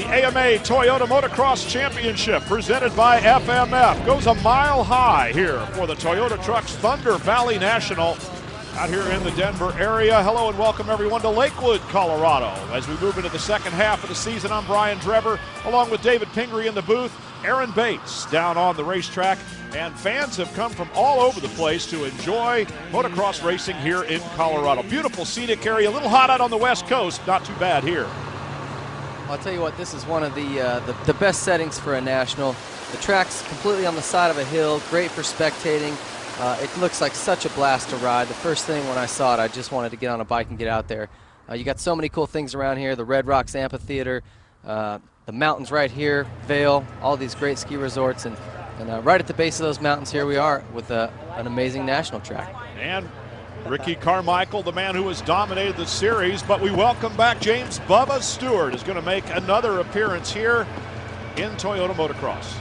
AMA Toyota Motocross Championship presented by FMF goes a mile high here for the Toyota Trucks ThunderValley National out here in the Denver area. Hello and welcome everyone to Lakewood, Colorado. As we move into the second half of the season, I'm Brian Drever along with David Pingree in the booth, Aaron Bates down on the racetrack, and fans have come from all over the place to enjoy motocross racing here in Colorado. Beautiful scenic area, a little hot out on the west coast, not too bad here. I'll tell you what, this is one of the best settings for a national. The track's completely on the side of a hill, great for spectating. It looks like such a blast to ride. The first thing when I saw it, I just wanted to get on a bike and get out there. You got so many cool things around here, the Red Rocks Amphitheater, the mountains right here, Vail, all these great ski resorts, and right at the base of those mountains here we are with an amazing national track. And Ricky Carmichael, the man who has dominated the series, but we welcome back James Bubba Stewart, is going to make another appearance here in Toyota Motocross.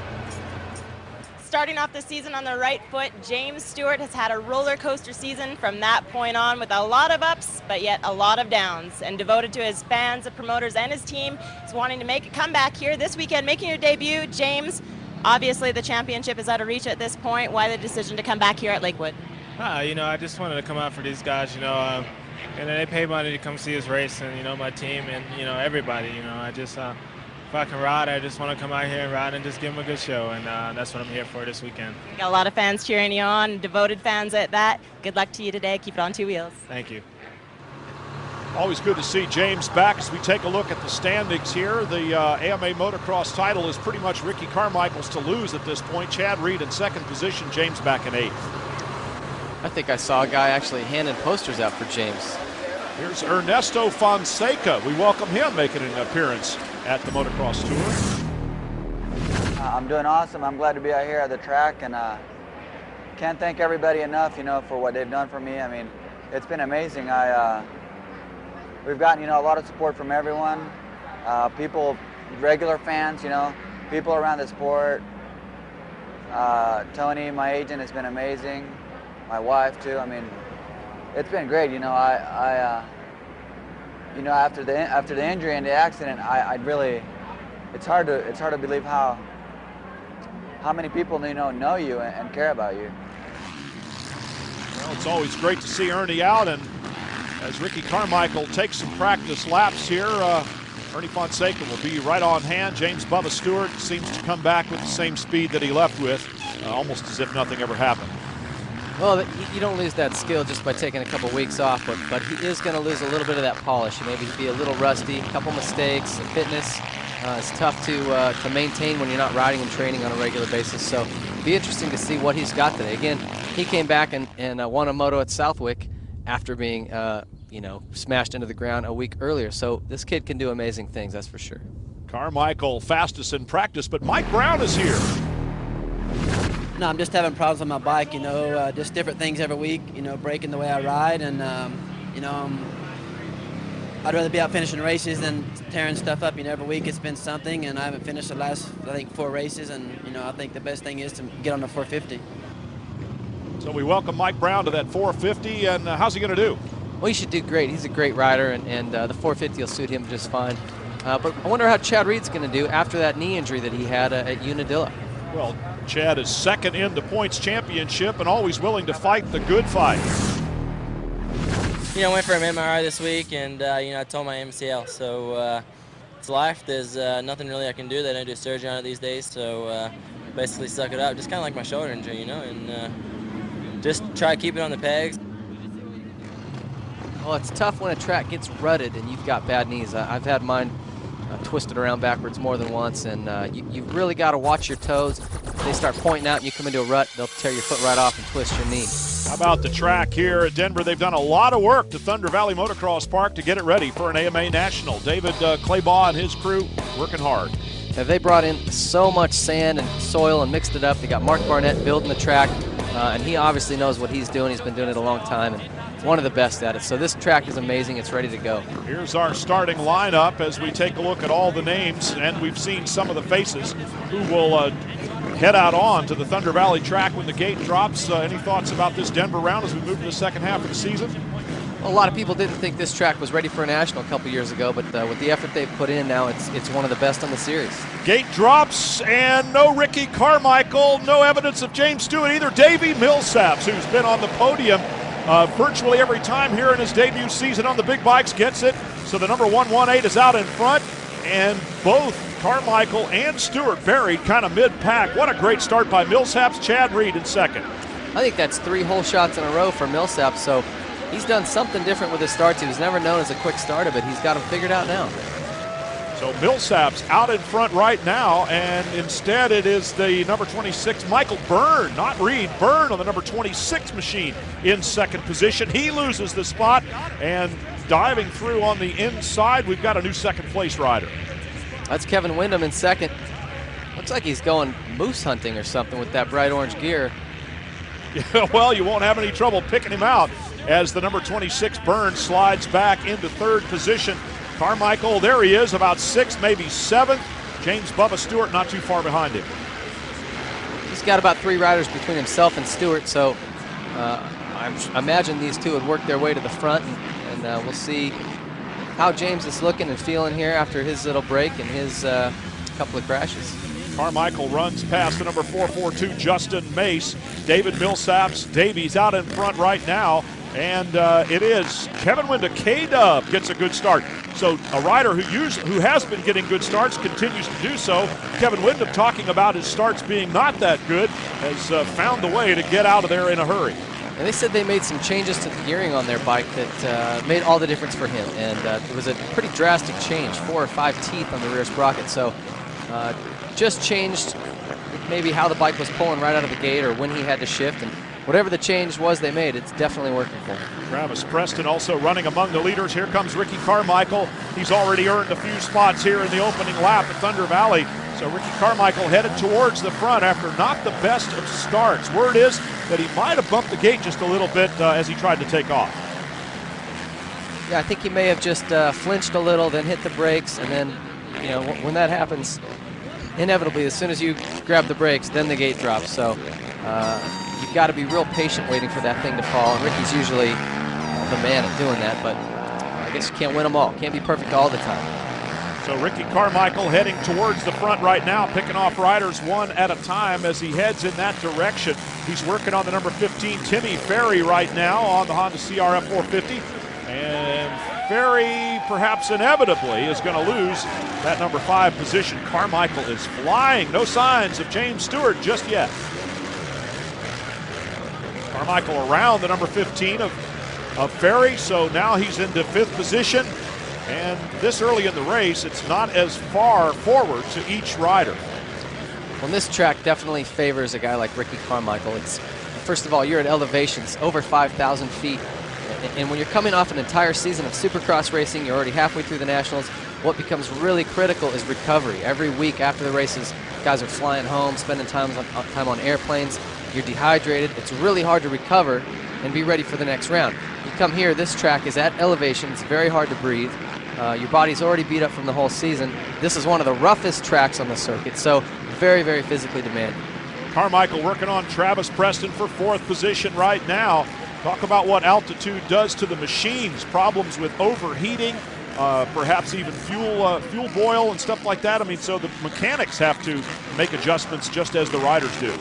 Starting off the season on the right foot, James Stewart has had a roller coaster season from that point on with a lot of ups, but yet a lot of downs. And devoted to his fans, the promoters, and his team, is wanting to make a comeback here this weekend, making your debut. James, obviously the championship is out of reach at this point. Why the decision to come back here at Lakewood? I just wanted to come out for these guys, and they pay money to come see us race, and, my team and, everybody, I just, if I can ride, I just want to come out here and ride and just give them a good show, and that's what I'm here for this weekend. You got a lot of fans cheering you on, devoted fans at that. Good luck to you today. Keep it on two wheels. Thank you. Always good to see James back. As we take a look at the standings here, the AMA Motocross title is pretty much Ricky Carmichael's to lose at this point. Chad Reed in second position, James back in eighth. I think I saw a guy actually handing posters out for James. Here's Ernesto Fonseca. We welcome him making an appearance at the Motocross Tour. I'm doing awesome. I'm glad to be out here at the track, and can't thank everybody enough, for what they've done for me. I mean, it's been amazing. We've gotten, a lot of support from everyone, people, regular fans, people around the sport. Tony, my agent, has been amazing. My wife too. I mean, it's been great. After the injury and the accident, I really, it's hard to believe how many people know you and care about you. Well, it's always great to see Ernie out, and as Ricky Carmichael takes some practice laps here, Ernie Fonseca will be right on hand. James Bubba Stewart seems to come back with the same speed that he left with, almost as if nothing ever happened. Well, you don't lose that skill just by taking a couple weeks off, but he is going to lose a little bit of that polish. Maybe be a little rusty, a couple mistakes. Fitness is tough to maintain when you're not riding and training on a regular basis. So it'll be interesting to see what he's got today. Again, he came back and won a moto at Southwick after being smashed into the ground a week earlier. So this kid can do amazing things, that's for sure. Carmichael fastest in practice, but Mike Brown is here. No, I'm just having problems on my bike, just different things every week, breaking the way I ride, and, I'd rather be out finishing races than tearing stuff up. Every week it's been something, and I haven't finished the last, I think, 4 races, and, I think the best thing is to get on the 450. So we welcome Mike Brown to that 450, and how's he going to do? Well, he should do great. He's a great rider, and the 450 will suit him just fine. But I wonder how Chad Reed's going to do after that knee injury that he had at Unadilla. Well, Chad is second in the points championship and always willing to fight the good fight. I went for an MRI this week, and I tore my MCL. So it's life. There's nothing really I can do. They don't do surgery on it these days. So basically suck it up. Just kind of like my shoulder injury, and just try to keep it on the pegs. Well, it's tough when a track gets rutted and you've got bad knees. I've had mine twisted around backwards more than once, and you've really got to watch your toes. If they start pointing out and you come into a rut, they'll tear your foot right off and twist your knee. How about the track here at Denver? They've done a lot of work to ThunderValley Motocross Park to get it ready for an AMA National. David Claybaugh and his crew working hard. Now, they brought in so much sand and soil and mixed it up. They got Mark Barnett building the track, and he obviously knows what he's doing. He's been doing it a long time, and one of the best at it. So this track is amazing. It's ready to go. Here's our starting lineup as we take a look at all the names, and we've seen some of the faces who will head out on to the ThunderValley track when the gate drops. Any thoughts about this Denver round as we move to the second half of the season? A lot of people didn't think this track was ready for a national a couple years ago, but with the effort they've put in now, it's one of the best on the series. Gate drops, and no Ricky Carmichael, no evidence of James Stewart either. Davey Millsaps, who's been on the podium virtually every time here in his debut season on the big bikes, gets it. So the number 118 is out in front, and both Carmichael and Stewart buried kind of mid-pack. What a great start by Millsaps. Chad Reed in second. I think that's 3 whole shots in a row for Millsaps, so he's done something different with his starts. He was never known as a quick starter, but he's got them figured out now. So Millsaps out in front right now, and instead it is the number 26, Michael Byrne, not Reed, Byrne on the number 26 machine in second position. He loses the spot, and diving through on the inside, we've got a new second place rider. That's Kevin Windham in second. Looks like he's going moose hunting or something with that bright orange gear. Yeah, well, you won't have any trouble picking him out as the number 26 Byrne slides back into third position. Carmichael, there he is, about 6th, maybe 7th. James Bubba Stewart not too far behind him. He's got about 3 riders between himself and Stewart, so I imagine these two would work their way to the front, and we'll see how James is looking and feeling here after his little break and his couple of crashes. Carmichael runs past the number 442 Justin Mace. David Millsaps, Davies out in front right now, and it is Kevin Windham. K-Dub gets a good start. So a rider who has been getting good starts continues to do so. Kevin Windham, talking about his starts being not that good, has found a way to get out of there in a hurry. And they said they made some changes to the gearing on their bike that made all the difference for him, and it was a pretty drastic change, 4 or 5 teeth on the rear sprocket. So just changed maybe how the bike was pulling right out of the gate or when he had to shift, and whatever the change was they made, it's definitely working for him. Travis Preston also running among the leaders. Here comes Ricky Carmichael. He's already earned a few spots here in the opening lap at Thunder Valley. So Ricky Carmichael headed towards the front after not the best of starts. Word is that he might have bumped the gate just a little bit as he tried to take off. Yeah, I think he may have just flinched a little, then hit the brakes, and then, you know, when that happens, inevitably, as soon as you grab the brakes, then the gate drops. So you've got to be real patient waiting for that thing to fall. And Ricky's usually the man at doing that, but I guess you can't win them all. Can't be perfect all the time. So Ricky Carmichael heading towards the front right now, picking off riders one at a time as he heads in that direction. He's working on the number 15, Timmy Ferry, right now on the Honda CRF 450. And Ferry, perhaps inevitably, is going to lose that number 5 position. Carmichael is flying. No signs of James Stewart just yet. Carmichael around the number 15 of Ferry, so now he's into 5th position. And this early in the race, it's not as far forward to each rider. Well, this track definitely favors a guy like Ricky Carmichael. It's, first of all, you're at elevations over 5,000 feet. And when you're coming off an entire season of Supercross racing, you're already halfway through the Nationals, what becomes really critical is recovery. Every week after the races, guys are flying home, spending time on airplanes. You're dehydrated. It's really hard to recover and be ready for the next round. You come here, this track is at elevation. It's very hard to breathe. Your body's already beat up from the whole season. This is one of the roughest tracks on the circuit, so very, very physically demanding. Carmichael working on Travis Preston for 4th position right now. Talk about what altitude does to the machines, problems with overheating, perhaps even fuel boil and stuff like that. I mean, so the mechanics have to make adjustments just as the riders do.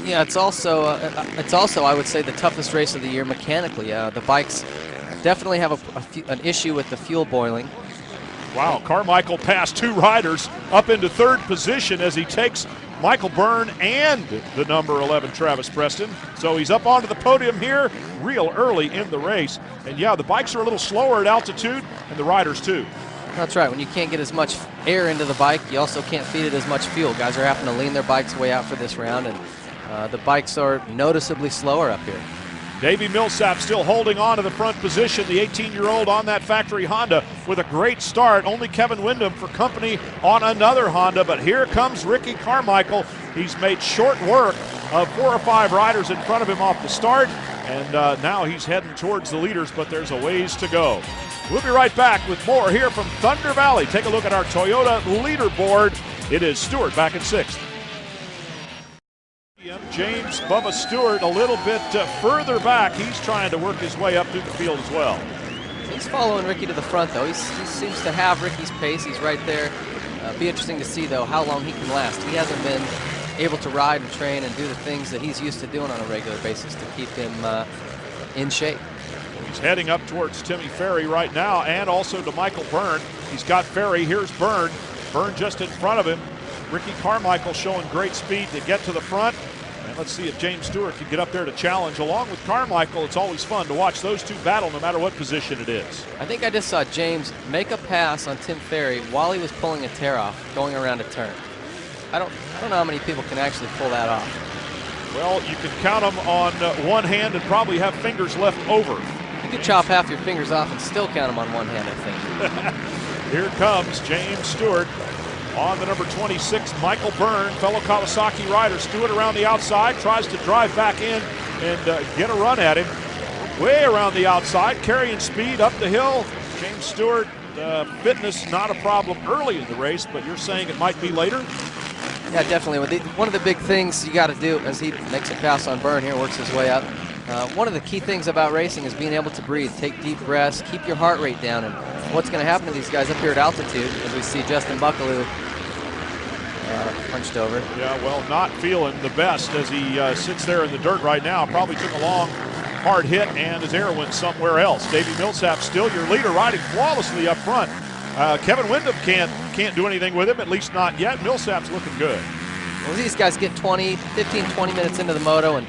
Yeah, it's also I would say the toughest race of the year mechanically. The bikes definitely have an issue with the fuel boiling. Wow, Carmichael passed 2 riders up into 3rd position as he takes Michael Byrne and the number 11 Travis Preston. So he's up onto the podium here real early in the race. And yeah, the bikes are a little slower at altitude, and the riders too. That's right. When you can't get as much air into the bike, you also can't feed it as much fuel. Guys are having to lean their bikes way out for this round, and the bikes are noticeably slower up here. Davey Millsap still holding on to the front position, the 18-year-old on that factory Honda with a great start. Only Kevin Windham for company on another Honda, but here comes Ricky Carmichael. He's made short work of 4 or 5 riders in front of him off the start, and now he's heading towards the leaders, but there's a ways to go. We'll be right back with more here from Thunder Valley. Take a look at our Toyota leaderboard. It is Stewart back in 6th. Podium. James Bubba Stewart a little bit further back. He's trying to work his way up through the field as well. He's following Ricky to the front, though. He seems to have Ricky's pace. He's right there. Be interesting to see, though, how long he can last. He hasn't been able to ride and train and do the things that he's used to doing on a regular basis to keep him in shape. He's heading up towards Timmy Ferry right now, and also to Michael Byrne. He's got Ferry. Here's Byrne. Byrne just in front of him. Ricky Carmichael showing great speed to get to the front. And let's see if James Stewart can get up there to challenge. Along with Carmichael, it's always fun to watch those two battle no matter what position it is. I think I just saw James make a pass on Tim Ferry while he was pulling a tear off, going around a turn. I don't know how many people can actually pull that off. Well, you can count them on one hand and probably have fingers left over. You could chop half your fingers off and still count them on one hand, I think. Here comes James Stewart on the number 26, Michael Byrne, fellow Kawasaki rider. Stewart around the outside, tries to drive back in and get a run at him. Way around the outside, carrying speed up the hill. James Stewart, fitness not a problem early in the race, but you're saying it might be later? Yeah, definitely. One of the big things you got to do as he makes a pass on Byrne here, works his way up. One of the key things about racing is being able to breathe, take deep breaths, keep your heart rate down. And what's going to happen to these guys up here at altitude, as we see Justin Buckaloo punched over. Yeah, well, not feeling the best as he sits there in the dirt right now. Probably took a long, hard hit, and his air went somewhere else. Davey Millsap still your leader, riding flawlessly up front. Kevin Windham can't do anything with him, at least not yet. Millsap's looking good. Well, these guys get 15, 20 minutes into the moto, and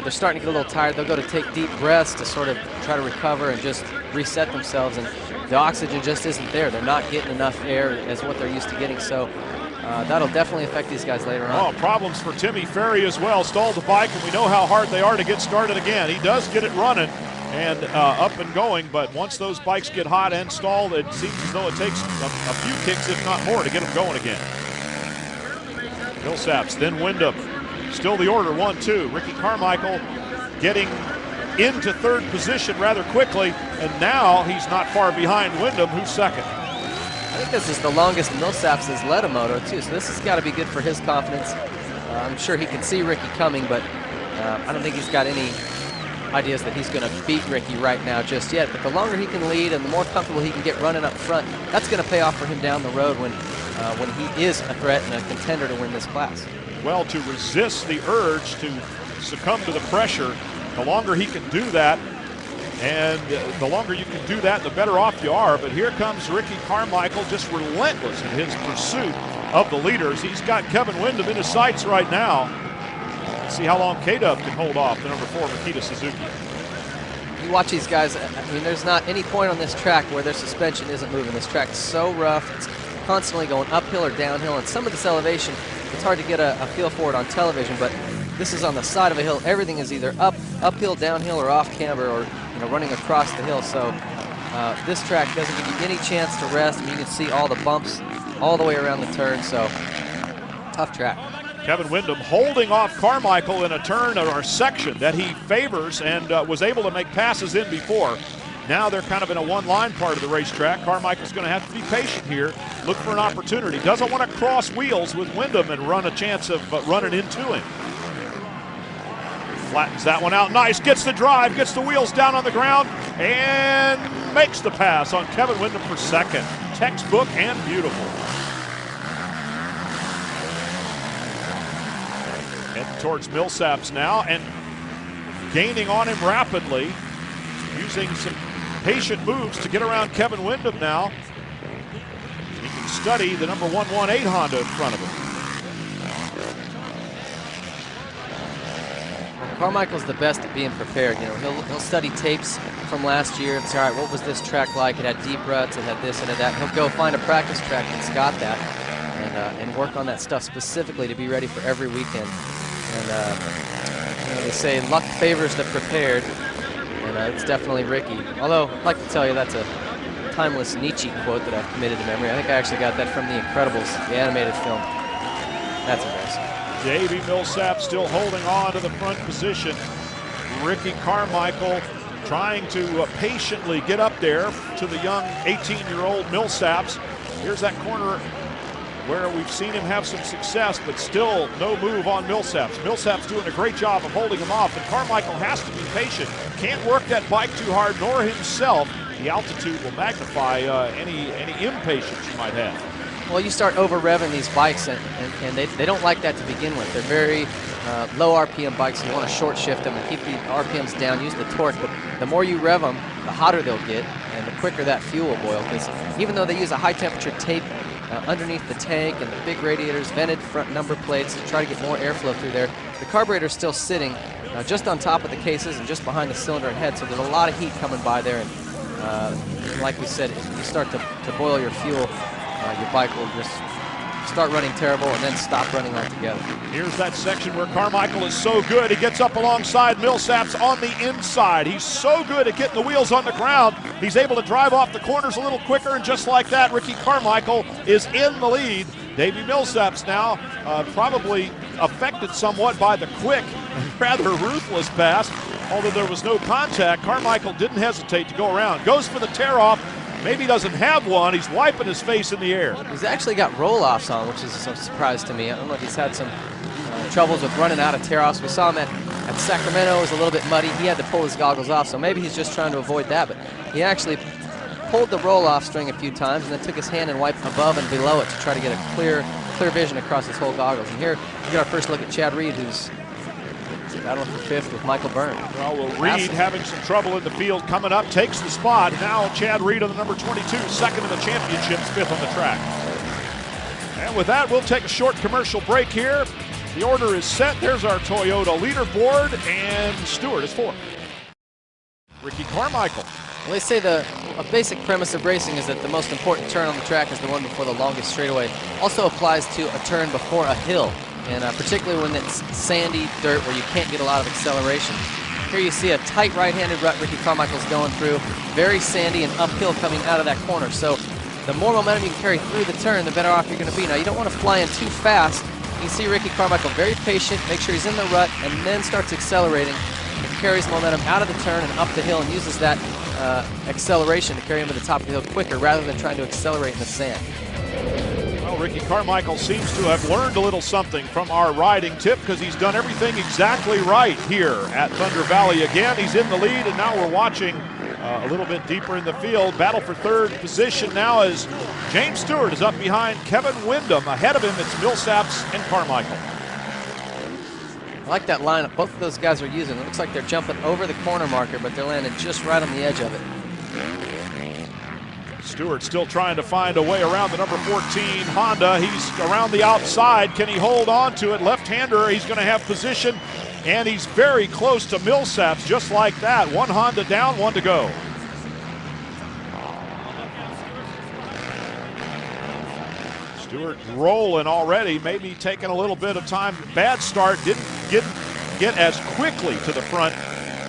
they're starting to get a little tired. They'll go to take deep breaths to sort of try to recover and just reset themselves, and the oxygen just isn't there. They're not getting enough air as what they're used to getting, so that'll definitely affect these guys later on. Oh, problems for Timmy Ferry as well. Stalled the bike, and we know how hard they are to get started again. He does get it running and up and going, but once those bikes get hot and stalled, it seems as though it takes a few kicks, if not more, to get them going again. Millsaps, then Windham. Still the order, 1-2. Ricky Carmichael getting into third position rather quickly, and now he's not far behind Windham, who's second. I think this is the longest Millsaps has led a moto, too, so this has got to be good for his confidence. I'm sure he can see Ricky coming, but I don't think he's got any ideas that he's going to beat Ricky right now just yet. But the longer he can lead and the more comfortable he can get running up front, that's going to pay off for him down the road when he is a threat and a contender to win this class. Well, to resist the urge to succumb to the pressure, the longer he can do that, and the longer you can do that, the better off you are. But here comes Ricky Carmichael, just relentless in his pursuit of the leaders. He's got Kevin Windham in his sights right now. Let's see how long K-Dub can hold off the number 4 Makita Suzuki. You watch these guys, I mean, there's not any point on this track where their suspension isn't moving. This track's so rough, it's constantly going uphill or downhill, and some of this elevation, it's hard to get a feel for it on television, but this is on the side of a hill. Everything is either uphill, downhill, or off camber, or running across the hill. So this track doesn't give you any chance to rest. And you can see all the bumps all the way around the turn. So tough track. Kevin Windham holding off Carmichael in a turn or a section that he favors and was able to make passes in before. Now they're kind of in a one-line part of the racetrack. Carmichael's going to have to be patient here, look for an opportunity. Doesn't want to cross wheels with Windham and run a chance of running into him. Flattens that one out nice, gets the drive, gets the wheels down on the ground, and makes the pass on Kevin Windham for second. Textbook and beautiful. Heading towards Millsaps now and gaining on him rapidly, using some patient moves to get around Kevin Windham now. He can study the number 118 Honda in front of him. Carmichael's the best at being prepared. He'll study tapes from last year and say, all right, what was this track like? It had deep ruts, it had this and that. He'll go find a practice track that's got that and work on that stuff specifically to be ready for every weekend. And they say luck favors the prepared, and it's definitely Ricky. Although, I'd like to tell you that's a timeless Nietzsche quote that I've committed to memory. I think I actually got that from The Incredibles, the animated film. That's embarrassing. Davey Millsap still holding on to the front position. Ricky Carmichael trying to patiently get up there to the young 18-year-old Millsaps. Here's that corner where we've seen him have some success, but still no move on Millsaps. Millsaps doing a great job of holding him off, and Carmichael has to be patient. Can't work that bike too hard, nor himself. The altitude will magnify any impatience you might have. Well, you start over-revving these bikes, and they don't like that to begin with. They're very low RPM bikes. You want to short shift them and keep the RPMs down, use the torque. But the more you rev them, the hotter they'll get, and the quicker that fuel will boil. Because even though they use a high-temperature tape underneath the tank and the big radiators, vented front number plates to try to get more airflow through there, the carburetor is still sitting just on top of the cases and just behind the cylinder and head. So there's a lot of heat coming by there. And like we said, if you start to boil your fuel, your bike will just start running terrible and then stop running altogether. Here's that section where Carmichael is so good. He gets up alongside Millsaps on the inside. He's so good at getting the wheels on the ground. He's able to drive off the corners a little quicker, and just like that, Ricky Carmichael is in the lead. Davey Millsaps now probably affected somewhat by the quick and rather ruthless pass. Although there was no contact, Carmichael didn't hesitate to go around. Goes for the tear-off. Maybe doesn't have one. He's wiping his face in the air. He's actually got roll-offs on, which is a surprise to me. I don't know if he's had some troubles with running out of tear-offs. We saw him at Sacramento. It was a little bit muddy. He had to pull his goggles off, so maybe he's just trying to avoid that. But he actually pulled the roll-off string a few times and then took his hand and wiped above and below it to try to get a clear vision across his whole goggles. And here we get our first look at Chad Reed, who's battling for fifth with Michael Byrne. Well, Reed having some trouble in the field coming up, takes the spot. Now Chad Reed on the number 22, second in the championships, fifth on the track. And with that, we'll take a short commercial break here. The order is set. There's our Toyota leaderboard, and Stewart is fourth. Ricky Carmichael. Well, they say a basic premise of racing is that the most important turn on the track is the one before the longest straightaway. Also applies to a turn before a hill. And particularly when it's sandy dirt where you can't get a lot of acceleration. Here you see a tight right-handed rut Ricky Carmichael's going through, very sandy and uphill coming out of that corner. So the more momentum you can carry through the turn, the better off you're going to be. Now, you don't want to fly in too fast. You see Ricky Carmichael very patient, make sure he's in the rut, and then starts accelerating. He carries momentum out of the turn and up the hill and uses that acceleration to carry him to the top of the hill quicker rather than trying to accelerate in the sand. Well, Ricky Carmichael seems to have learned a little something from our riding tip, because he's done everything exactly right here at Thunder Valley again. He's in the lead, and now we're watching a little bit deeper in the field. Battle for third position now as James Stewart is up behind Kevin Windham. Ahead of him, it's Millsaps and Carmichael. I like that lineup both of those guys are using. It looks like they're jumping over the corner marker, but they're landing just right on the edge of it. Stewart still trying to find a way around the number 14 Honda. He's around the outside. Can he hold on to it? Left-hander, he's going to have position, and he's very close to Millsaps just like that. One Honda down, one to go. Stewart rolling already, maybe taking a little bit of time. Bad start, didn't get as quickly to the front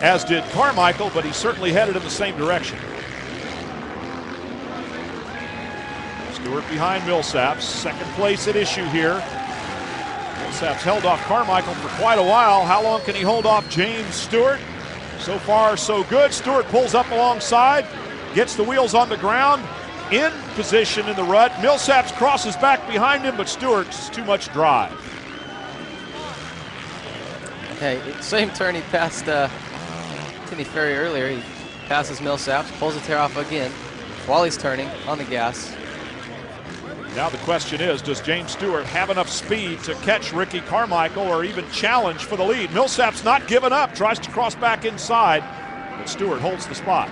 as did Carmichael, but he certainly headed in the same direction. Stewart behind Millsaps, second place at issue here. Millsaps held off Carmichael for quite a while. How long can he hold off James Stewart? So far, so good. Stewart pulls up alongside, gets the wheels on the ground, in position in the rut. Millsaps crosses back behind him, but Stewart's too much drive. Hey, same turn he passed Timmy Ferry earlier. He passes Millsaps, pulls the tear off again while he's turning on the gas. Now the question is, does James Stewart have enough speed to catch Ricky Carmichael or even challenge for the lead? Millsaps not giving up, tries to cross back inside, but Stewart holds the spot.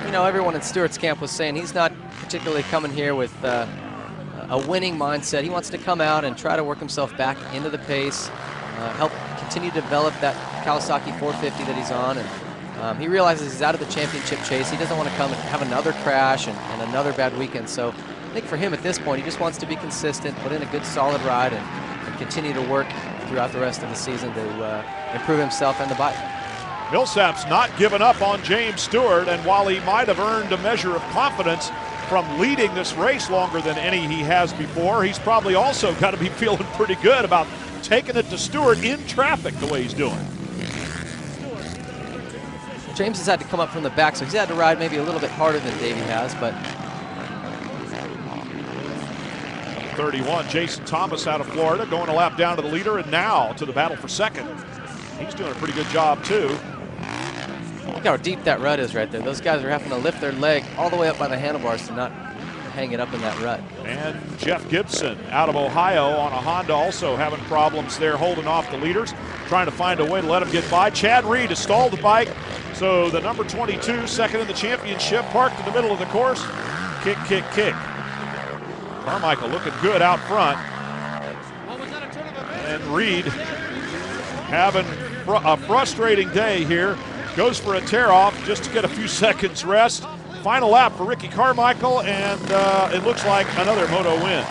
You know, everyone in Stewart's camp was saying he's not particularly coming here with a winning mindset. He wants to come out and try to work himself back into the pace, help continue to develop that Kawasaki 450 that he's on. And he realizes he's out of the championship chase. He doesn't want to come and have another crash and another bad weekend. So I think for him at this point, he just wants to be consistent, put in a good solid ride, and continue to work throughout the rest of the season to improve himself and the bike. Millsaps not giving up on James Stewart, and while he might have earned a measure of confidence from leading this race longer than any he has before, he's probably also got to be feeling pretty good about taking it to Stewart in traffic the way he's doing. James has had to come up from the back, so he's had to ride maybe a little bit harder than Davey has, but 31. Jason Thomas out of Florida going a lap down to the leader and now to the battle for second. He's doing a pretty good job too. Look how deep that rut is right there. Those guys are having to lift their leg all the way up by the handlebars to not hang it up in that rut. And Jeff Gibson out of Ohio on a Honda also having problems there holding off the leaders, trying to find a way to let them get by. Chad Reed has stalled the bike, so the number 22, second in the championship, parked in the middle of the course. Kick, kick, kick. Carmichael looking good out front. And Reed having a frustrating day here. Goes for a tear-off just to get a few seconds rest. Final lap for Ricky Carmichael, and it looks like another Moto win.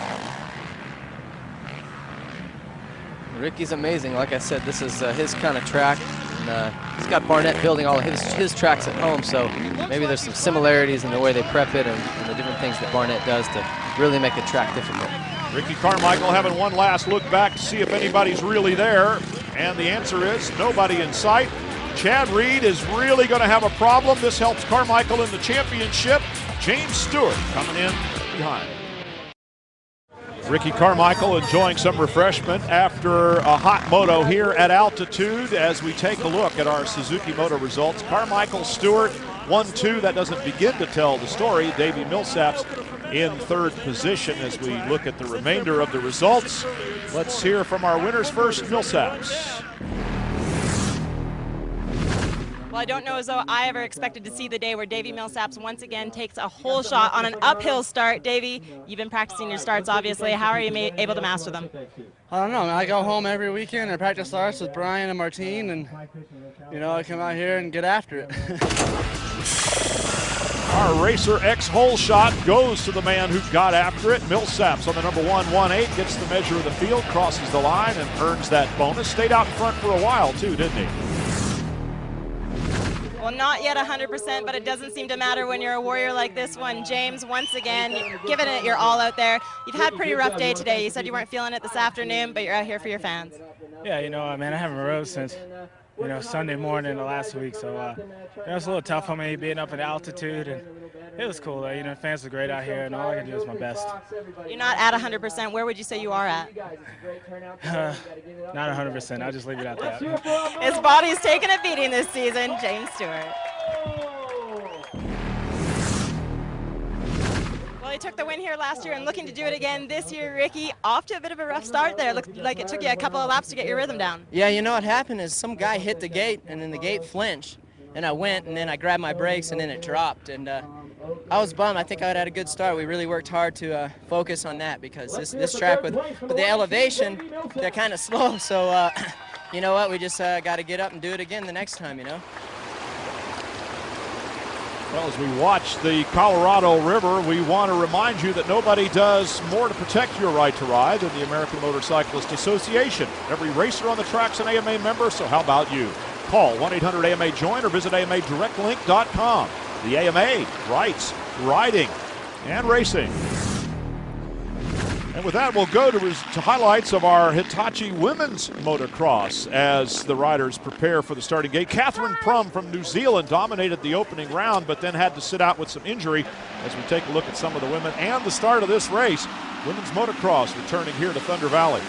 Ricky's amazing. Like I said, this is his kind of track. And, he's got Barnett building all of his tracks at home, so maybe there's some similarities in the way they prep it and the different things that Barnett does to really make the track difficult. Ricky Carmichael having one last look back to see if anybody's really there, and the answer is nobody in sight. Chad Reed is really going to have a problem. This helps Carmichael in the championship. James Stewart coming in behind. Ricky Carmichael enjoying some refreshment after a hot moto here at altitude as we take a look at our Suzuki Moto results. Carmichael, Stewart, 1-2. That doesn't begin to tell the story. Davey Millsaps in third position as we look at the remainder of the results. Let's hear from our winners first, Millsaps. Well, I don't know as though I ever expected to see the day where Davey Millsaps once again takes a whole shot on an uphill start. Davey, you've been practicing your starts, obviously. How are you able to master them? I don't know, man. I go home every weekend and practice starts with Brian and Martine, and, you know, I come out here and get after it. Our Racer X hole shot goes to the man who got after it. Millsaps on the number 118 gets the measure of the field, crosses the line, and earns that bonus. Stayed out in front for a while, too, didn't he? Well, not yet 100%, but it doesn't seem to matter when you're a warrior like this one. James, once again, giving it your all out there. You've had a pretty rough day today. You said you weren't feeling it this afternoon, but you're out here for your fans. Yeah, you know, man, I haven't rode since, you know, Sunday morning of last week, so it was a little tough on me being up at altitude, and it was cool, though. You know, the fans are great out here, and all I can do is my best. You're not at 100%. Where would you say you are at? Not 100%. I'll just leave it at that. His body's taking a beating this season, James Stewart. Well, he took the win here last year and looking to do it again this year. Ricky, off to a bit of a rough start there. Looked like it took you a couple of laps to get your rhythm down. Yeah, you know what happened is some guy hit the gate, and then the gate flinched. And I went, and then I grabbed my brakes, and then it dropped. And I was bummed. I think I had a good start. We really worked hard to focus on that because this track with the elevation, they're kind of slow. So, you know what? We just got to get up and do it again the next time, you know? Well, as we watch the Colorado River, we want to remind you that nobody does more to protect your right to ride than the American Motorcyclist Association. Every racer on the track's an AMA member, so how about you? Call 1-800-AMA-JOIN or visit AMADirectLink.com. The AMA, rights, riding, and racing. And with that, we'll go to highlights of our Hitachi women's motocross as the riders prepare for the starting gate. Catherine Prum from New Zealand dominated the opening round, but then had to sit out with some injury as we take a look at some of the women and the start of this race. Women's motocross returning here to Thunder Valley.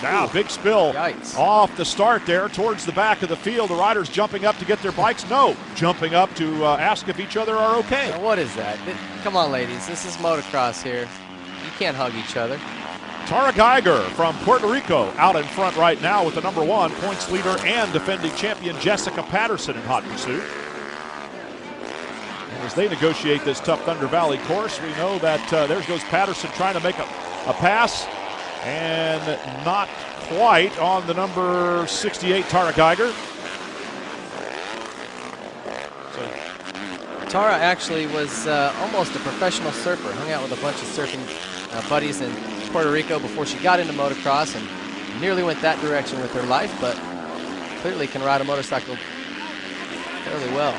Now, big spill. Yikes. Off the start there towards the back of the field. The riders jumping up to get their bikes. No, jumping up to ask if each other are okay. Now, what is that? Come on, ladies. This is motocross here. You can't hug each other. Tara Geiger from Puerto Rico out in front right now with the number 1 points leader and defending champion Jessica Patterson in hot pursuit. And as they negotiate this tough Thunder Valley course, we know that there goes Patterson trying to make a pass. And not quite on the number 68, Tara Geiger. So, Tara actually was almost a professional surfer. Hung out with a bunch of surfing buddies in Puerto Rico before she got into motocross and nearly went that direction with her life, but clearly can ride a motorcycle fairly well.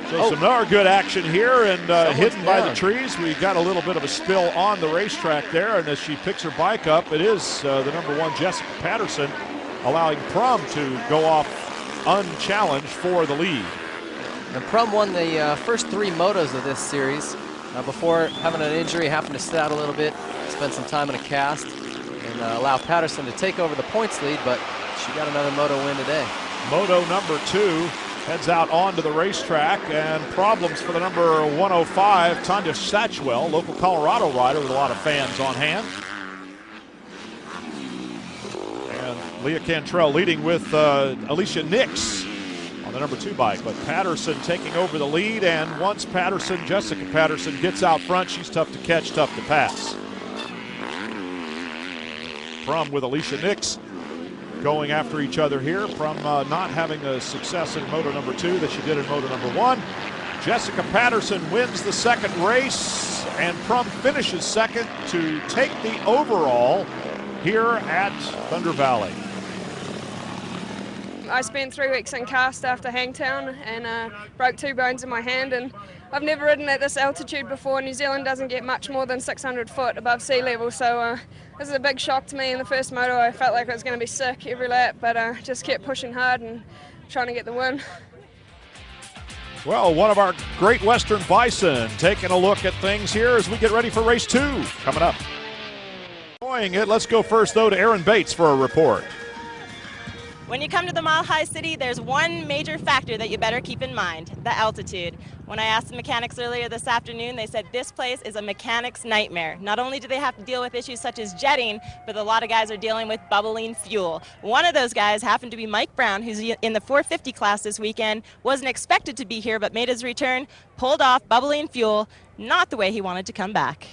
So some more good action here, and hidden by the trees. We got a little bit of a spill on the racetrack there, and as she picks her bike up, it is the number 1 Jessica Patterson allowing Prum to go off unchallenged for the lead. And Prum won the first 3 motos of this series. before having an injury, having to sit out a little bit, spend some time in a cast, and allow Patterson to take over the points lead, but she got another Moto win today. Moto number 2 heads out onto the racetrack, and problems for the number 105, Tanya Satchwell, local Colorado rider with a lot of fans on hand. And Leah Cantrell leading with Alicia Nix on the number 2 bike, but Patterson taking over the lead, and once Jessica Patterson gets out front, she's tough to catch, tough to pass. Prum with Alicia Nix going after each other here. Prum not having the success in Moto number 2 that she did in Moto number 1. Jessica Patterson wins the second race, and Prum finishes second to take the overall here at Thunder Valley. I spent 3 weeks in cast after Hangtown and broke 2 bones in my hand, and I've never ridden at this altitude before. New Zealand doesn't get much more than 600 foot above sea level, so this is a big shock to me. In the first moto, I felt like I was going to be sick every lap, but just kept pushing hard and trying to get the win. Well, one of our great Western Bison taking a look at things here as we get ready for race 2 coming up. Enjoying it. Let's go first, though, to Aaron Bates for a report. When you come to the Mile High City, there's one major factor that you better keep in mind, the altitude. When I asked the mechanics earlier this afternoon, they said this place is a mechanic's nightmare. Not only do they have to deal with issues such as jetting, but a lot of guys are dealing with bubbling fuel. One of those guys happened to be Mike Brown, who's in the 450 class this weekend, wasn't expected to be here, but made his return, pulled off bubbling fuel, not the way he wanted to come back.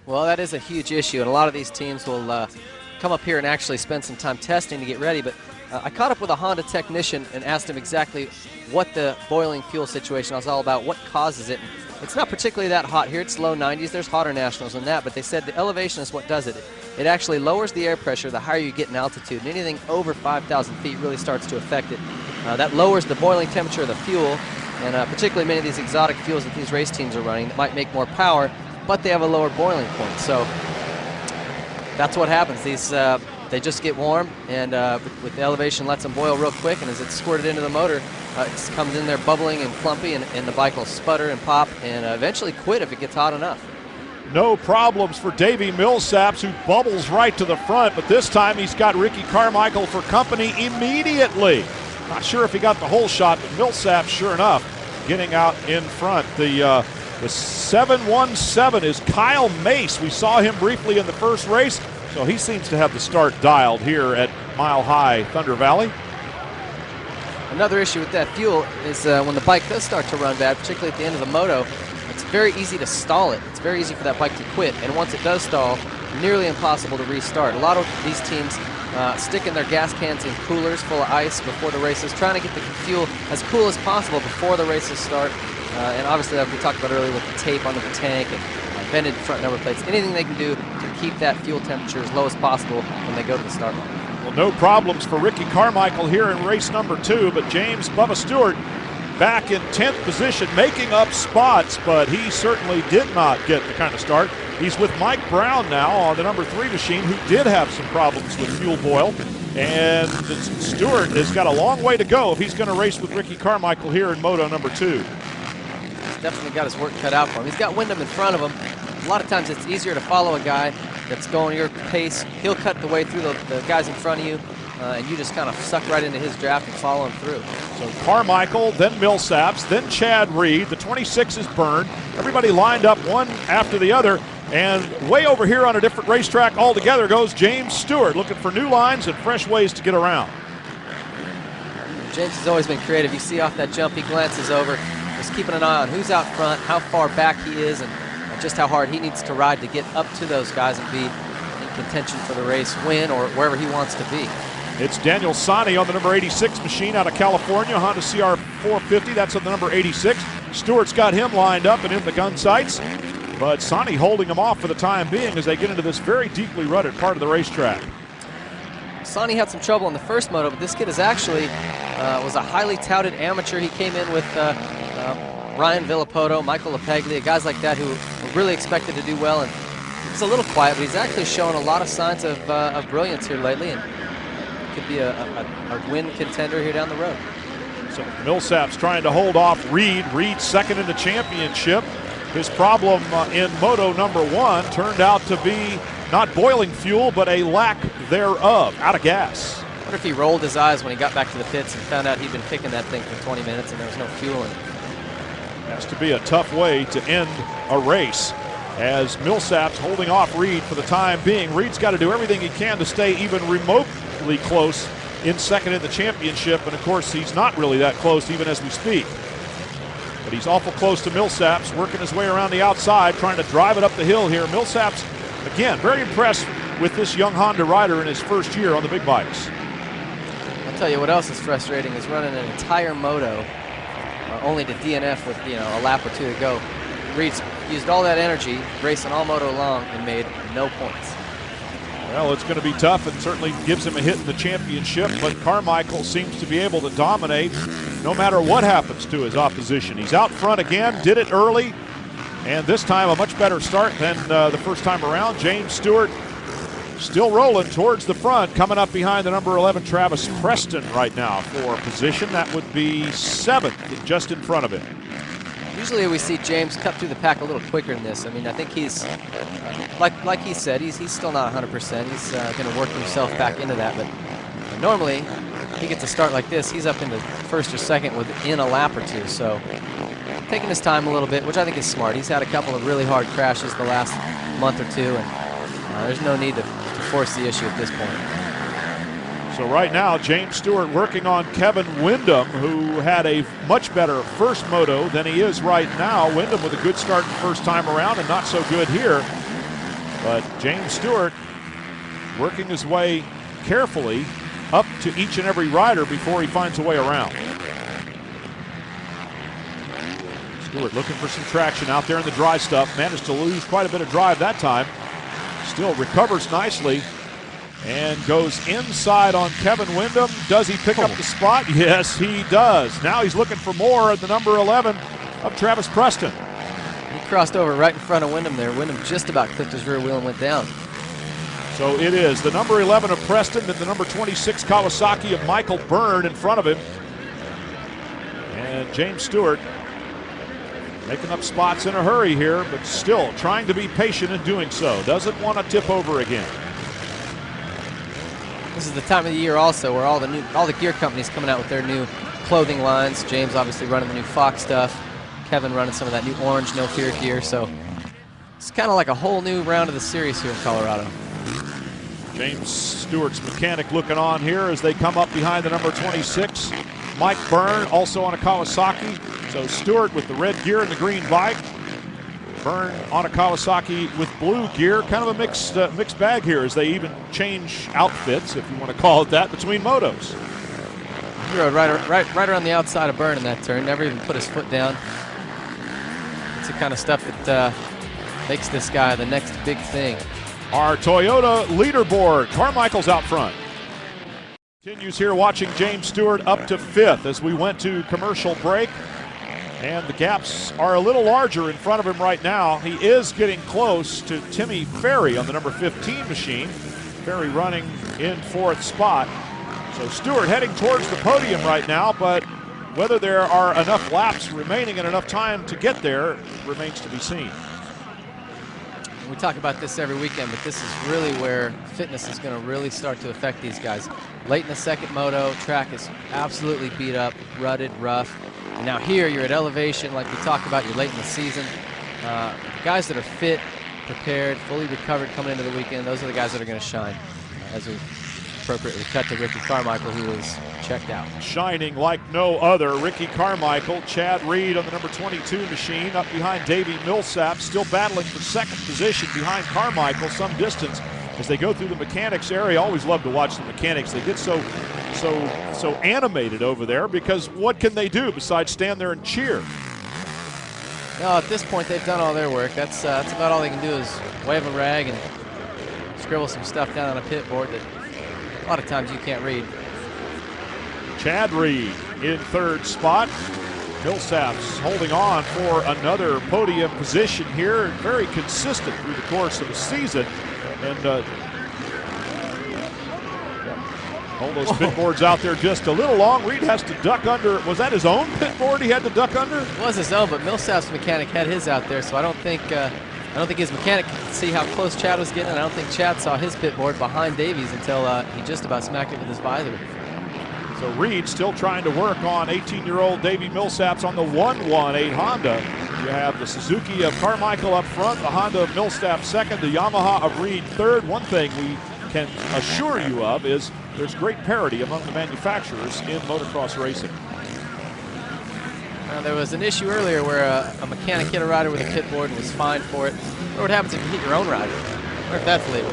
Well, that is a huge issue, and a lot of these teams will come up here and actually spend some time testing to get ready, but I caught up with a Honda technician and asked him exactly what the boiling fuel situation was all about, what causes it. It's not particularly that hot here. It's low 90s. There's hotter nationals than that, but they said the elevation is what does it. It actually lowers the air pressure the higher you get in altitude, and anything over 5,000 feet really starts to affect it. That lowers the boiling temperature of the fuel, and particularly many of these exotic fuels that these race teams are running that might make more power, but they have a lower boiling point. So that's what happens. These they just get warm, and with the elevation lets them boil real quick, and as it's squirted into the motor, it comes in there bubbling and clumpy, and the bike will sputter and pop and eventually quit if it gets hot enough. No problems for Davey Millsaps, who bubbles right to the front, but this time he's got Ricky Carmichael for company immediately. Not sure if he got the whole shot, but Millsaps, sure enough, getting out in front. The 717 is Kyle Mace. We saw him briefly in the first race, so he seems to have the start dialed here at Mile High Thunder Valley. Another issue with that fuel is when the bike does start to run bad, particularly at the end of the moto, it's very easy to stall it. It's very easy for that bike to quit, and once it does stall, nearly impossible to restart. A lot of these teams stick in their gas cans in coolers full of ice before the races, trying to get the fuel as cool as possible before the races start. And obviously, like we talked about earlier with the tape under the tank and vented front number plates, anything they can do to keep that fuel temperature as low as possible when they go to the start line. Well, no problems for Ricky Carmichael here in race number 2, but James Bubba Stewart back in 10th position, making up spots, but he certainly did not get the kind of start. He's with Mike Brown now on the number 3 machine, who did have some problems with fuel boil. And Stewart has got a long way to go if he's going to race with Ricky Carmichael here in Moto number 2. He's definitely got his work cut out for him. He's got Wyndham in front of him. A lot of times it's easier to follow a guy that's going your pace. He'll cut the way through the guys in front of you, and you just kind of suck right into his draft and follow him through. So Carmichael, then Millsaps, then Chad Reed. The 26 is burned. Everybody lined up one after the other. And way over here on a different racetrack altogether goes James Stewart, looking for new lines and fresh ways to get around. James has always been creative. You see off that jump, he glances over, just keeping an eye on who's out front, how far back he is, and just how hard he needs to ride to get up to those guys and be in contention for the race, win, or wherever he wants to be. It's Daniel Sani on the number 86 machine out of California, Honda CR 450. That's on the number 86. Stewart's got him lined up and in the gun sights, but Sani holding him off for the time being as they get into this very deeply rutted part of the racetrack. Sani had some trouble in the first moto, but this kid is actually was a highly touted amateur. He came in with Ryan Villapoto, Michael LaPaglia, guys like that who were really expected to do well. And he's a little quiet, but he's actually shown a lot of signs of brilliance here lately, and could be a win contender here down the road. So Millsaps trying to hold off Reed. Reed second in the championship. His problem in Moto number 1 turned out to be not boiling fuel, but a lack thereof, out of gas. I wonder if he rolled his eyes when he got back to the pits and found out he'd been kicking that thing for 20 minutes and there was no fuel in it. Has to be a tough way to end a race, as Millsap's holding off Reed for the time being. Reed's got to do everything he can to stay even remotely close in second in the championship, and of course he's not really that close even as we speak. But he's awful close to Millsap's, working his way around the outside, trying to drive it up the hill here. Millsap's, again, very impressed with this young Honda rider in his first year on the big bikes. I'll tell you what else is frustrating is running an entire moto only to DNF with a lap or two to go. Reed's used all that energy racing all moto long and made no points. Well, it's going to be tough and certainly gives him a hit in the championship, but Carmichael seems to be able to dominate no matter what happens to his opposition. He's out front again, did it early, and this time a much better start than the first time around. James Stewart still rolling towards the front, coming up behind the number 11 Travis Preston right now for position. That would be 7th, just in front of him. Usually we see James cut through the pack a little quicker than this. I mean, I think he's, like he said, he's still not 100%. He's going to work himself back into that. But normally, he gets a start like this, he's up into first or second within a lap or two. So taking his time a little bit, which I think is smart. He's had a couple of really hard crashes the last month or two, and there's no need to force the issue at this point. So right now, James Stewart working on Kevin Windham, who had a much better first moto than he is right now. Windham with a good start the first time around and not so good here. But James Stewart working his way carefully up to each and every rider before he finds a way around. Stewart looking for some traction out there in the dry stuff. Managed to lose quite a bit of drive that time. Still recovers nicely and goes inside on Kevin Windham. Does he pick up the spot? Yes, he does. Now he's looking for more at the number 11 of Travis Preston. He crossed over right in front of Windham there. Windham just about clipped his rear wheel and went down. So it is the number 11 of Preston and the number 26 Kawasaki of Michael Byrne in front of him. And James Stewart making up spots in a hurry here, but still trying to be patient in doing so. Doesn't want to tip over again. This is the time of the year also where all the gear companies coming out with their new clothing lines. James obviously running the new Fox stuff. Kevin running some of that new orange No Fear gear. So it's kind of like a whole new round of the series here in Colorado. James Stewart's mechanic looking on here as they come up behind the number 26. Mike Byrne also on a Kawasaki. So Stewart with the red gear and the green bike. Byrne on a Kawasaki with blue gear. Kind of a mixed bag here as they even change outfits, if you want to call it that, between motos. He rode right around the outside of Byrne in that turn. Never even put his foot down. It's the kind of stuff that makes this guy the next big thing. Our Toyota leaderboard. Carmichael's out front. Continues here watching James Stewart up to 5th as we went to commercial break. And the gaps are a little larger in front of him right now. He is getting close to Timmy Ferry on the number 15 machine. Ferry running in 4th spot. So Stewart heading towards the podium right now, but whether there are enough laps remaining and enough time to get there remains to be seen. We talk about this every weekend, but this is really where fitness is going to really start to affect these guys. Late in the second moto, track is absolutely beat up, rutted, rough. And now here you're at elevation like we talked about, you're late in the season. Guys that are fit, prepared, fully recovered coming into the weekend, those are the guys that are going to shine. As we appropriately cut to Ricky Carmichael, who was checked out. Shining like no other, Ricky Carmichael. Chad Reed on the number 22 machine up behind Davey Millsap, still battling for second position behind Carmichael some distance as they go through the mechanics area. Always love to watch the mechanics. They get so animated over there because what can they do besides stand there and cheer? No, at this point they've done all their work. That's about all they can do is wave a rag and scribble some stuff down on a pit board that a lot of times you can't read. Chad Reed in 3rd spot. Millsap's holding on for another podium position here. Very consistent through the course of the season. And Hold those pit boards out there just a little long. Reed has to duck under. Was that his own pit board he had to duck under? It was his own, but Millsap's mechanic had his out there, so I don't think his mechanic could see how close Chad was getting, and I don't think Chad saw his pit board behind Davies until he just about smacked it with his visor. So Reed still trying to work on 18-year-old Davey Millsaps on the 118 Honda. You have the Suzuki of Carmichael up front, the Honda of Millsap second, the Yamaha of Reed third. One thing we can assure you of is there's great parity among the manufacturers in motocross racing. There was an issue earlier where a mechanic hit a rider with a pit board and was fined for it. What happens if you hit your own rider? I wonder if that's legal.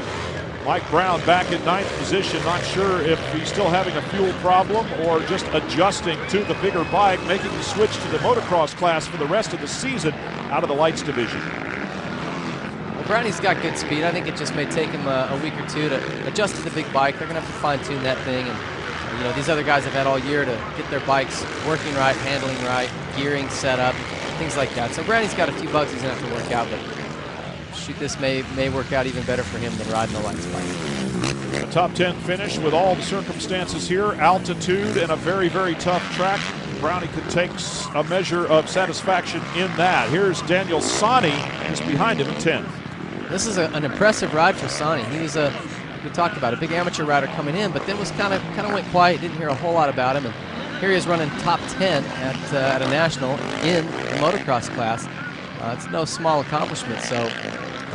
Mike Brown back in 9th position, not sure if he's still having a fuel problem or just adjusting to the bigger bike, making the switch to the motocross class for the rest of the season out of the lights division. Well, Brownie's got good speed. I think it just may take him a week or two to adjust to the big bike. They're going to have to fine-tune that thing. And you know, these other guys have had all year to get their bikes working right, handling right, gearing set up, things like that. So Brownie's got a few bugs he's going to have to work out, but shoot, this may work out even better for him than riding the lights bike. A top 10 finish with all the circumstances here, altitude and a very, very tough track. Brownie could take a measure of satisfaction in that. Here's Daniel Sani just behind him in 10th. This is an impressive ride for Sani. He was we talked about a big amateur rider coming in, but then was kind of went quiet. Didn't hear a whole lot about him, and here he is running top 10 at a national in the motocross class. It's no small accomplishment. So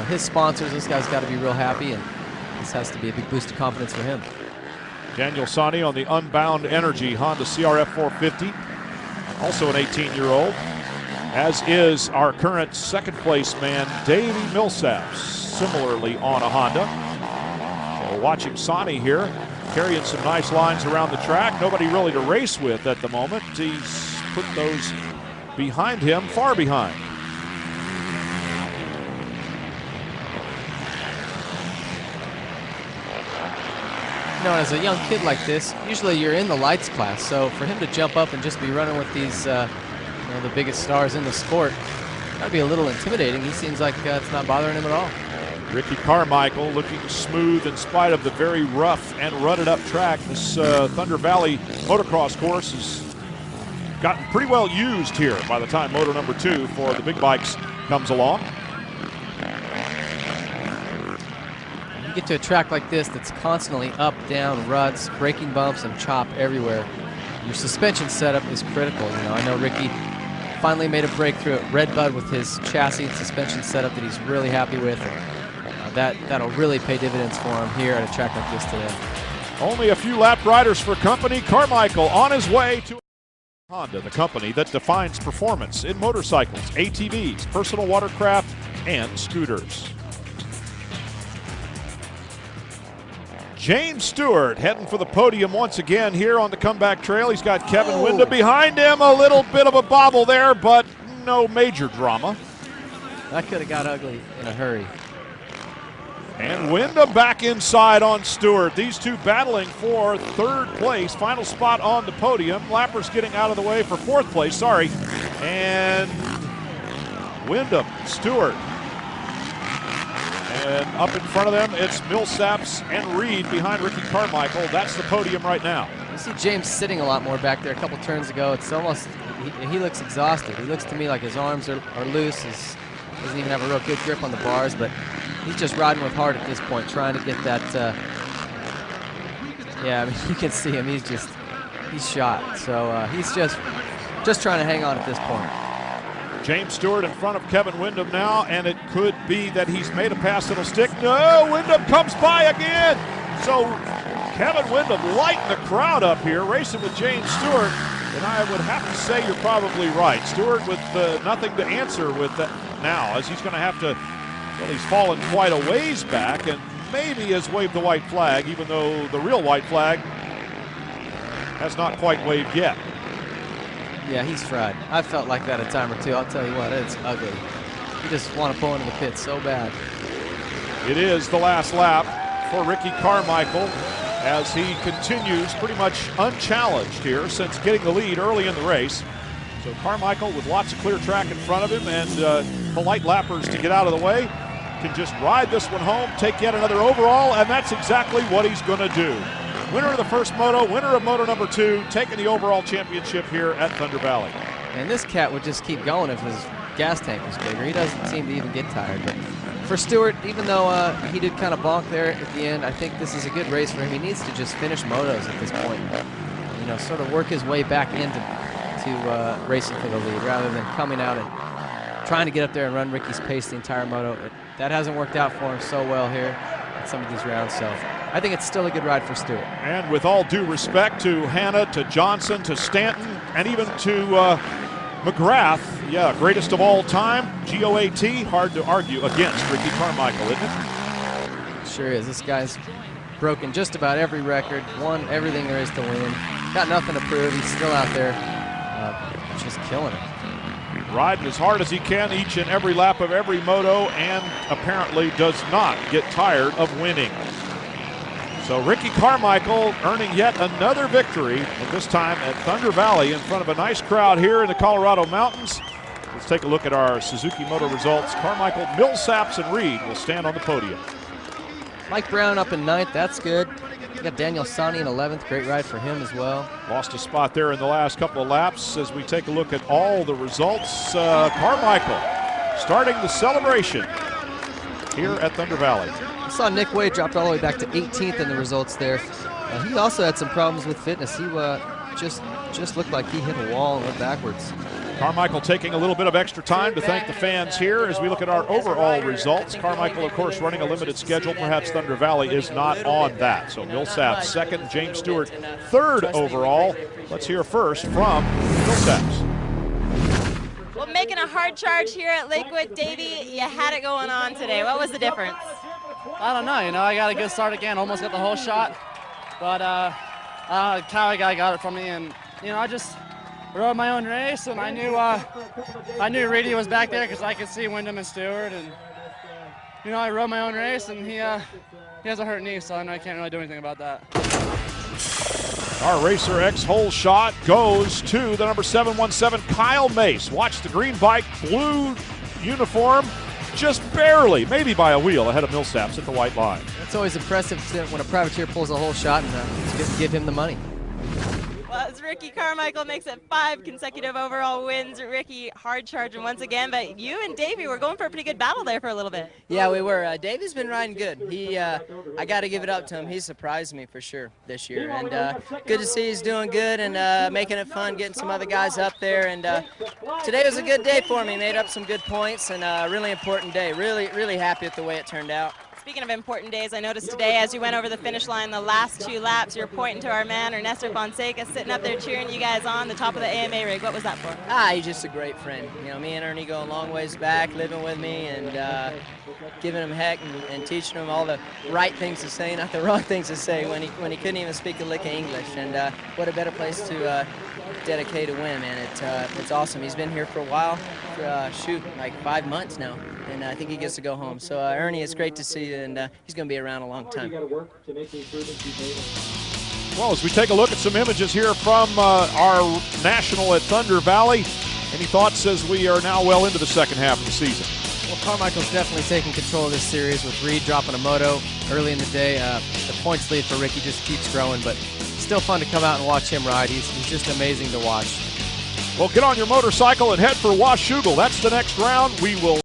his sponsors, this guy's got to be real happy, and this has to be a big boost of confidence for him. Daniel Sani on the Unbound Energy Honda CRF 450, also an 18-year-old, as is our current second place man, Davey Millsaps, similarly on a Honda. So watching Sani here, carrying some nice lines around the track. Nobody really to race with at the moment. He's put those behind him, far behind. You know, as a young kid like this, usually you're in the lights class, so for him to jump up and just be running with these, the biggest stars in the sport, that'd be a little intimidating. He seems like it's not bothering him at all. Ricky Carmichael looking smooth in spite of the very rough and rutted up track. This Thunder Valley motocross course has gotten pretty well used here by the time Moto number 2 for the big bikes comes along. You get to a track like this that's constantly up, down, ruts, braking bumps, and chop everywhere. Your suspension setup is critical. You know, I know Ricky finally made a breakthrough at Redbud with his chassis and suspension setup that he's really happy with. That'll really pay dividends for him here at a track like this today. Only a few lap riders for company. Carmichael on his way to Honda, the company that defines performance in motorcycles, ATVs, personal watercraft, and scooters. James Stewart heading for the podium once again here on the comeback trail. He's got Kevin Windham behind him. A little bit of a bobble there, but no major drama. That could have got ugly in a hurry. And Windham back inside on Stewart. These two battling for third place. Final spot on the podium. Lappers getting out of the way for fourth place, sorry. And Windham, Stewart. And up in front of them, it's Millsaps and Reed behind Ricky Carmichael. That's the podium right now. You see James sitting a lot more back there a couple turns ago. It's almost, he looks exhausted. He looks to me like his arms are loose. He doesn't even have a real good grip on the bars, but he's just riding with heart at this point, trying to get that, yeah, I mean, you can see him, he's shot. So he's just trying to hang on at this point. James Stewart in front of Kevin Windham now, and it could be that he's made a pass that'll stick. No, Windham comes by again. So Kevin Windham lighting the crowd up here, racing with James Stewart. And I would have to say you're probably right. Stewart with nothing to answer with that now, as he's going to have to, well, he's fallen quite a ways back and maybe has waved the white flag, even though the real white flag has not quite waved yet. Yeah, he's fried. I felt like that a time or two. I'll tell you what, it's ugly. You just want to pull into the pit so bad. It is the last lap for Ricky Carmichael as he continues pretty much unchallenged here since getting the lead early in the race. So Carmichael with lots of clear track in front of him and polite lappers to get out of the way can just ride this one home, take yet another overall, and that's exactly what he's going to do. winner of the first moto, winner of moto number 2, taking the overall championship here at Thunder Valley. And this cat would just keep going if his gas tank was bigger. He doesn't seem to even get tired. But for Stewart, even though he did kind of bonk there at the end, I think this is a good race for him. He needs to just finish motos at this point. You know, sort of work his way back into racing for the lead rather than coming out and trying to get up there and run Ricky's pace the entire moto. That hasn't worked out for him so well here in some of these rounds. So I think it's still a good ride for Stewart. And with all due respect to Hannah, to Johnson, to Stanton, and even to McGrath, yeah, greatest of all time, GOAT, hard to argue against Ricky Carmichael, isn't it? Sure is. This guy's broken just about every record, won everything there is to win, got nothing to prove. He's still out there just killing it. Riding as hard as he can each and every lap of every moto, and apparently does not get tired of winning. So Ricky Carmichael earning yet another victory, and this time at Thunder Valley in front of a nice crowd here in the Colorado Mountains. Let's take a look at our Suzuki Moto results. Carmichael, Millsaps, and Reed will stand on the podium. Mike Brown up in 9th, that's good. We got Daniel Sani in 11th, great ride for him as well. Lost a spot there in the last couple of laps as we take a look at all the results. Carmichael starting the celebration here at Thunder Valley. I saw Nick Wade dropped all the way back to 18th in the results there. He also had some problems with fitness. He just looked like he hit a wall and went backwards. Carmichael taking a little bit of extra time to thank the fans here as we look at our overall results. Carmichael, of course, running a limited schedule. Perhaps Thunder Valley is not on that. So Millsaps second, James Stewart third overall. Let's hear first from Millsaps. Well, making a hard charge here at Lakewood, Davey, you had it going on today. What was the difference? I don't know. You know, I got a good start again. Almost got the whole shot, but Cowie guy got it from me, and you know, I just rode my own race, and I knew Reedy was back there because I could see Wyndham and Stewart, and you know, I rode my own race, and he has a hurt knee, so I know I can't really do anything about that. Our Racer X hole shot goes to the number 717, Kyle Mace. Watch the green bike, blue uniform, just barely, maybe by a wheel, ahead of Millsaps at the white line. It's always impressive when a privateer pulls a whole shot and give him the money. Well, as Ricky Carmichael makes it 5 consecutive overall wins. Ricky, hard charging once again, but you and Davey were going for a pretty good battle there for a little bit. Yeah, we were. Davey's been riding good. I got to give it up to him. He surprised me for sure this year, and good to see he's doing good and making it fun, getting some other guys up there. And today was a good day for me. Made up some good points, and a really important day. Really happy with the way it turned out. Speaking of important days, I noticed today as you went over the finish line, the last 2 laps, you're pointing to our man, Ernesto Fonseca, sitting up there cheering you guys on the top of the AMA rig. What was that for? He's just a great friend. You know, me and Ernie go a long ways back, living with me, and giving him heck and teaching him all the right things to say, not the wrong things to say when he couldn't even speak a lick of English. And what a better place to dedicate a win, man. It's awesome. He's been here for a while, like 5 months now, and I think he gets to go home. So Ernie, it's great to see you, and he's going to be around a long time. Well, as we take a look at some images here from our National at Thunder Valley, any thoughts as we are now well into the second half of the season? Well, Carmichael's definitely taking control of this series with Reed dropping a moto early in the day. The points lead for Ricky just keeps growing, but still fun to come out and watch him ride. He's just amazing to watch. Well, get on your motorcycle and head for Washougal. That's the next round. We will